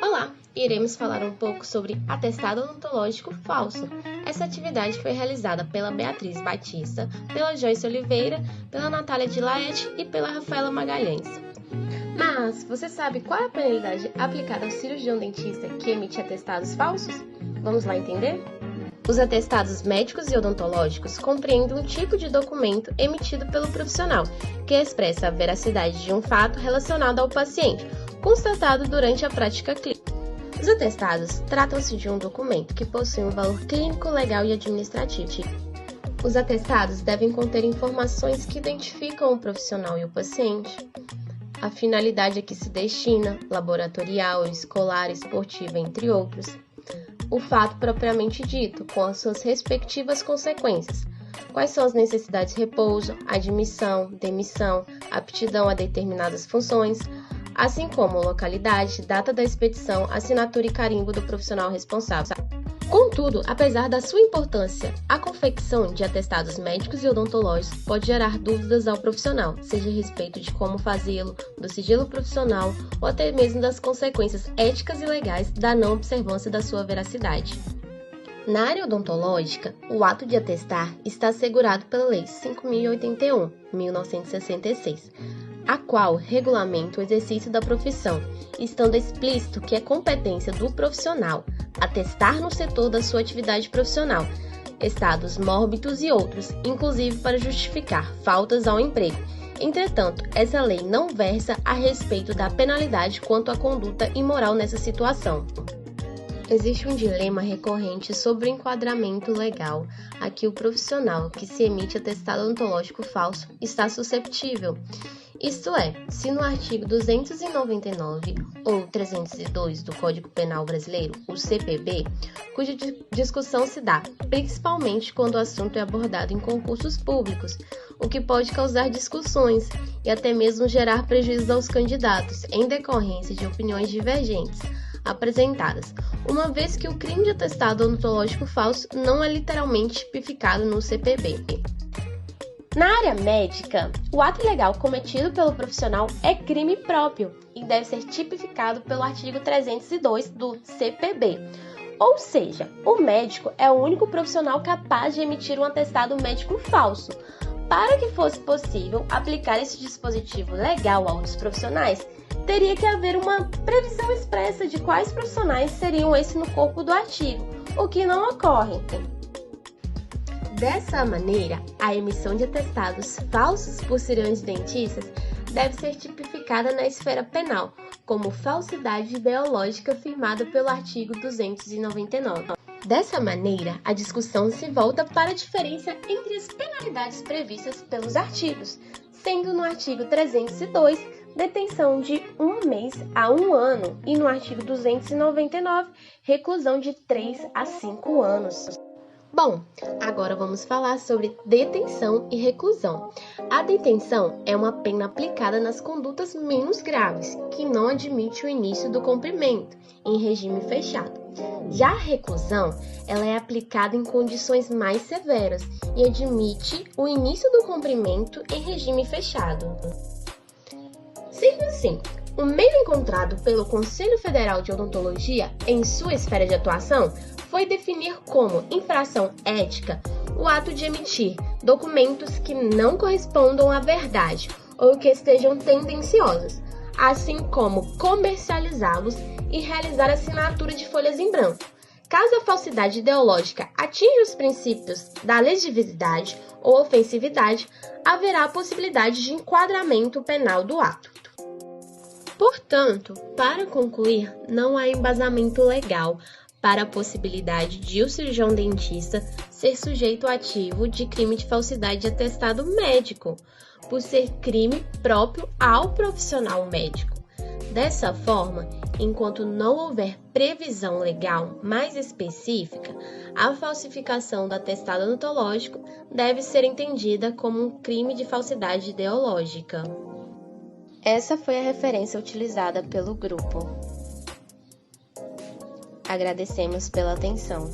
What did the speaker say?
Olá! Iremos falar um pouco sobre atestado odontológico falso. Essa atividade foi realizada pela Beatriz Batista, pela Joyce Oliveira, pela Natália de Laete e pela Rafaela Magalhães. Mas você sabe qual é a penalidade aplicada ao cirurgião dentista que emite atestados falsos? Vamos lá entender? Os atestados médicos e odontológicos compreendem um tipo de documento emitido pelo profissional que expressa a veracidade de um fato relacionado ao paciente, constatado durante a prática clínica. Os atestados tratam-se de um documento que possui um valor clínico, legal e administrativo. Os atestados devem conter informações que identificam o profissional e o paciente, a finalidade a que se destina, laboratorial, escolar, esportiva, entre outros, o fato propriamente dito, com as suas respectivas consequências, quais são as necessidades de repouso, admissão, demissão, aptidão a determinadas funções, assim como localidade, data da expedição, assinatura e carimbo do profissional responsável. Contudo, apesar da sua importância, a confecção de atestados médicos e odontológicos pode gerar dúvidas ao profissional, seja a respeito de como fazê-lo, do sigilo profissional ou até mesmo das consequências éticas e legais da não observância da sua veracidade. Na área odontológica, o ato de atestar está assegurado pela Lei 5.081, 1966, a qual regulamenta o exercício da profissão, estando explícito que é competência do profissional atestar no setor da sua atividade profissional, estados mórbidos e outros, inclusive para justificar faltas ao emprego. Entretanto, essa lei não versa a respeito da penalidade quanto à conduta imoral nessa situação. Existe um dilema recorrente sobre o enquadramento legal a que o profissional que se emite atestado odontológico falso está susceptível. Isto é, se no artigo 299 ou 302 do Código Penal Brasileiro, o CPB, cuja discussão se dá principalmente quando o assunto é abordado em concursos públicos, o que pode causar discussões e até mesmo gerar prejuízo aos candidatos em decorrência de opiniões divergentes apresentadas, uma vez que o crime de atestado odontológico falso não é literalmente tipificado no CPB. Na área médica, o ato ilegal cometido pelo profissional é crime próprio e deve ser tipificado pelo artigo 302 do CPB. Ou seja, o médico é o único profissional capaz de emitir um atestado médico falso. Para que fosse possível aplicar esse dispositivo legal aos profissionais, teria que haver uma previsão expressa de quais profissionais seriam esses no corpo do artigo, o que não ocorre. Dessa maneira, a emissão de atestados falsos por cirurgiões dentistas deve ser tipificada na esfera penal, como falsidade ideológica firmada pelo artigo 299. Dessa maneira, a discussão se volta para a diferença entre as penalidades previstas pelos artigos, sendo no artigo 302 detenção de 1 mês a 1 ano e no artigo 299 reclusão de 3 a 5 anos. Bom, agora vamos falar sobre detenção e reclusão. A detenção é uma pena aplicada nas condutas menos graves, que não admite o início do cumprimento, em regime fechado. Já a reclusão, ela é aplicada em condições mais severas e admite o início do cumprimento em regime fechado. Sendo assim, o meio encontrado pelo Conselho Federal de Odontologia em sua esfera de atuação foi definir como infração ética o ato de emitir documentos que não correspondam à verdade ou que estejam tendenciosos, assim como comercializá-los e realizar assinatura de folhas em branco. Caso a falsidade ideológica atinja os princípios da legitimidade ou ofensividade, haverá a possibilidade de enquadramento penal do ato. Portanto, para concluir, não há embasamento legal para a possibilidade de o cirurgião dentista ser sujeito ativo de crime de falsidade de atestado médico, por ser crime próprio ao profissional médico. Dessa forma, enquanto não houver previsão legal mais específica, a falsificação do atestado odontológico deve ser entendida como um crime de falsidade ideológica. Essa foi a referência utilizada pelo grupo. Agradecemos pela atenção.